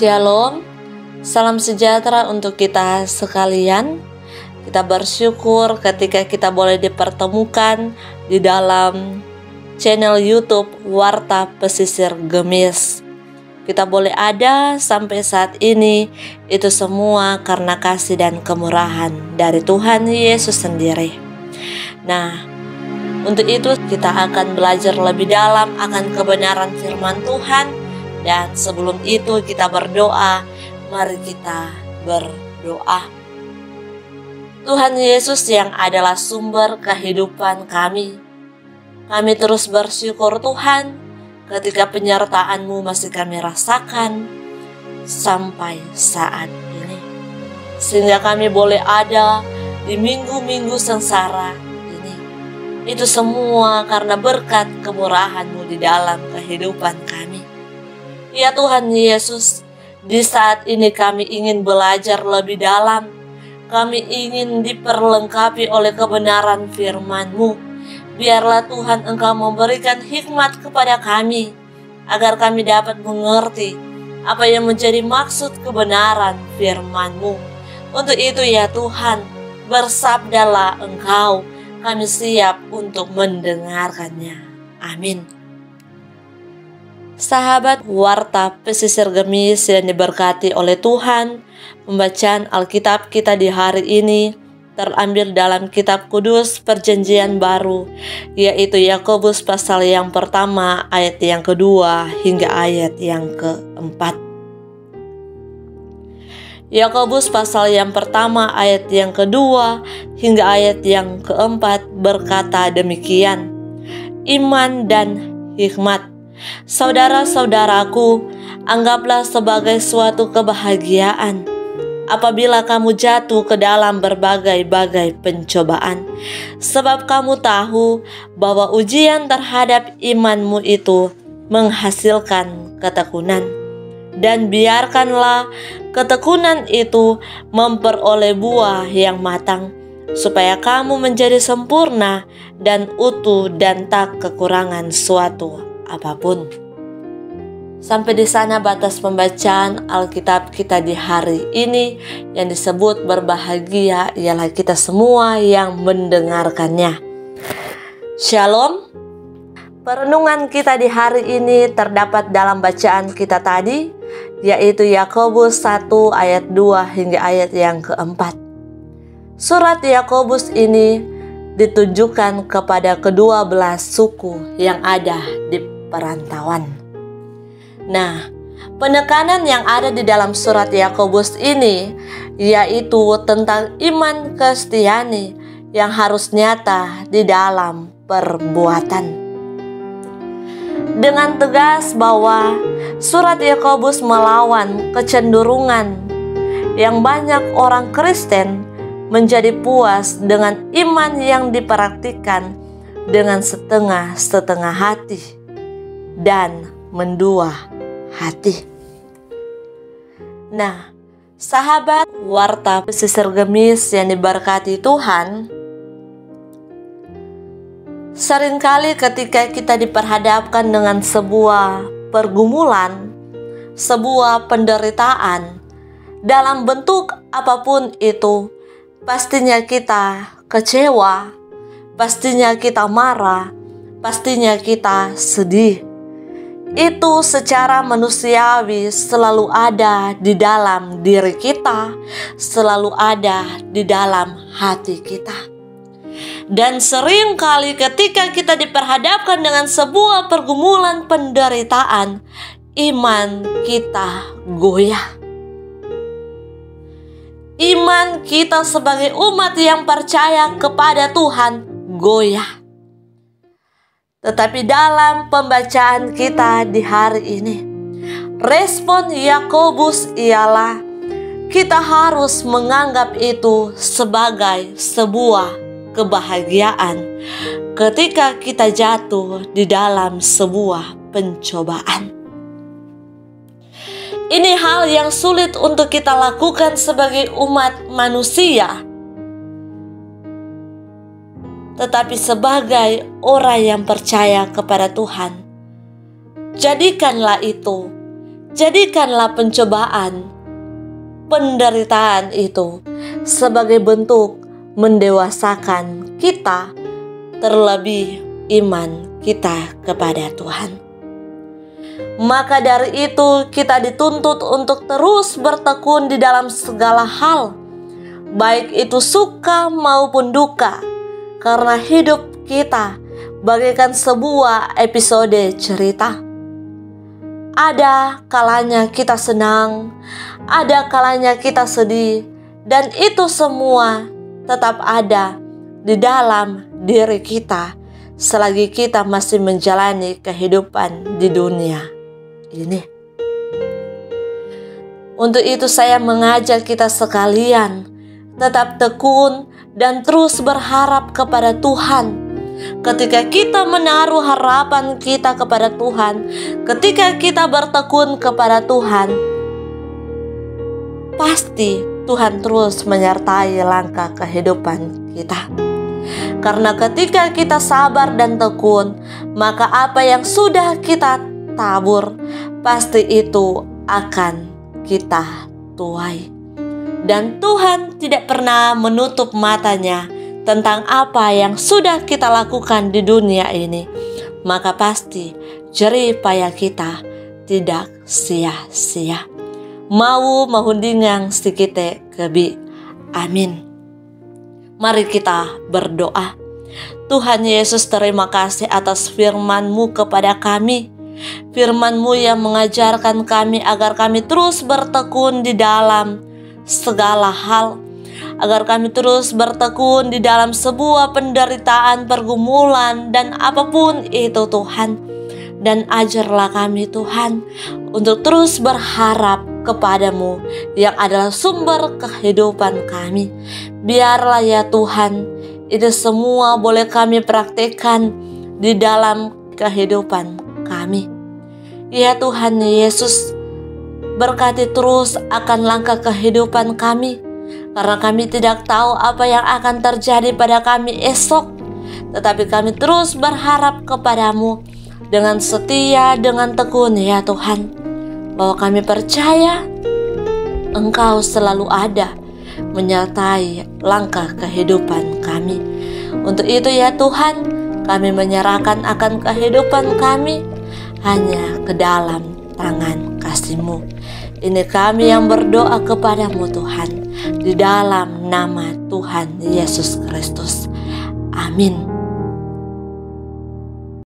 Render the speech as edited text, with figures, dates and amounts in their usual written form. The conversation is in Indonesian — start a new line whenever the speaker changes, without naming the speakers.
Shalom, salam sejahtera untuk kita sekalian. Kita bersyukur ketika kita boleh dipertemukan di dalam channel YouTube Warta Pesisir Gemis. Kita boleh ada sampai saat ini, itu semua karena kasih dan kemurahan dari Tuhan Yesus sendiri. Nah, untuk itu kita akan belajar lebih dalam akan kebenaran firman Tuhan. Dan sebelum itu kita berdoa. Mari kita berdoa. Tuhan Yesus yang adalah sumber kehidupan kami terus bersyukur Tuhan ketika penyertaan-Mu masih kami rasakan sampai saat ini, sehingga kami boleh ada di minggu-minggu sengsara ini. Itu semua karena berkat kemurahan-Mu di dalam kehidupan kami. Ya Tuhan Yesus, di saat ini kami ingin belajar lebih dalam. Kami ingin diperlengkapi oleh kebenaran firman-Mu. Biarlah Tuhan Engkau memberikan hikmat kepada kami, agar kami dapat mengerti apa yang menjadi maksud kebenaran firman-Mu. Untuk itu ya Tuhan, bersabdalah Engkau, kami siap untuk mendengarkannya. Amin. Sahabat Warta Pesisir Gemis yang diberkati oleh Tuhan, pembacaan Alkitab kita di hari ini terambil dalam Kitab Kudus Perjanjian Baru, yaitu Yakobus pasal yang pertama ayat yang kedua hingga ayat yang keempat. Yakobus pasal yang pertama ayat yang kedua hingga ayat yang keempat berkata demikian: Iman dan hikmat. Saudara-saudaraku, anggaplah sebagai suatu kebahagiaan apabila kamu jatuh ke dalam berbagai-bagai pencobaan, sebab kamu tahu bahwa ujian terhadap imanmu itu menghasilkan ketekunan. Dan biarkanlah ketekunan itu memperoleh buah yang matang, supaya kamu menjadi sempurna dan utuh dan tak kekurangan suatu apapun. Sampai di sana batas pembacaan Alkitab kita di hari ini. Yang disebut berbahagia ialah kita semua yang mendengarkannya. Shalom. Perenungan kita di hari ini terdapat dalam bacaan kita tadi, yaitu Yakobus 1 ayat 2 hingga ayat yang keempat. Surat Yakobus ini ditujukan kepada kedua belas suku yang ada di perantauan. Nah, penekanan yang ada di dalam surat Yakobus ini yaitu tentang iman Kristiani yang harus nyata di dalam perbuatan. Dengan tegas bahwa surat Yakobus melawan kecenderungan yang banyak orang Kristen menjadi puas dengan iman yang dipraktikkan dengan setengah-setengah hati dan mendua hati. Nah, sahabat Warta Pesisir Gemis yang diberkati Tuhan, seringkali ketika kita diperhadapkan dengan sebuah pergumulan, sebuah penderitaan dalam bentuk apapun itu, pastinya kita kecewa, pastinya kita marah, pastinya kita sedih. Itu secara manusiawi selalu ada di dalam diri kita, selalu ada di dalam hati kita. Dan seringkali ketika kita diperhadapkan dengan sebuah pergumulan penderitaan, iman kita goyah. Iman kita sebagai umat yang percaya kepada Tuhan goyah. Tetapi dalam pembacaan kita di hari ini, respon Yakobus ialah kita harus menganggap itu sebagai sebuah kebahagiaan ketika kita jatuh di dalam sebuah pencobaan. Ini hal yang sulit untuk kita lakukan sebagai umat manusia. Tetapi sebagai orang yang percaya kepada Tuhan, jadikanlah itu Jadikanlah pencobaan, penderitaan itu sebagai bentuk mendewasakan kita, terlebih iman kita kepada Tuhan. Maka dari itu kita dituntut untuk terus bertekun di dalam segala hal, baik itu suka maupun duka, karena hidup kita bagaikan sebuah episode cerita. Ada kalanya kita senang, ada kalanya kita sedih, dan itu semua tetap ada di dalam diri kita selagi kita masih menjalani kehidupan di dunia ini. Untuk itu saya mengajak kita sekalian tetap tekun dan terus berharap kepada Tuhan. Ketika kita menaruh harapan kita kepada Tuhan, ketika kita bertekun kepada Tuhan, pasti Tuhan terus menyertai langkah kehidupan kita. Karena ketika kita sabar dan tekun, maka apa yang sudah kita tabur, pasti itu akan kita tuai. Dan Tuhan tidak pernah menutup matanya tentang apa yang sudah kita lakukan di dunia ini, maka pasti jerih payah kita tidak sia-sia. Mau mahundingang sikite kebi. Amin. Mari kita berdoa. Tuhan Yesus, terima kasih atas firman-Mu kepada kami. Firman-Mu yang mengajarkan kami agar kami terus bertekun di dalam segala hal, agar kami terus bertekun di dalam sebuah penderitaan, pergumulan, dan apapun itu Tuhan. Dan ajarlah kami Tuhan untuk terus berharap kepadamu yang adalah sumber kehidupan kami. Biarlah ya Tuhan, itu semua boleh kami praktekkan di dalam kehidupan kami. Ya Tuhan Yesus, berkati terus akan langkah kehidupan kami, karena kami tidak tahu apa yang akan terjadi pada kami esok. Tetapi kami terus berharap kepadamu dengan setia, dengan tekun ya Tuhan, bahwa kami percaya Engkau selalu ada menyertai langkah kehidupan kami. Untuk itu ya Tuhan, kami menyerahkan akan kehidupan kami hanya ke dalam tangan kasih-Mu. Ini kami yang berdoa kepadamu Tuhan, di dalam nama Tuhan Yesus Kristus. Amin.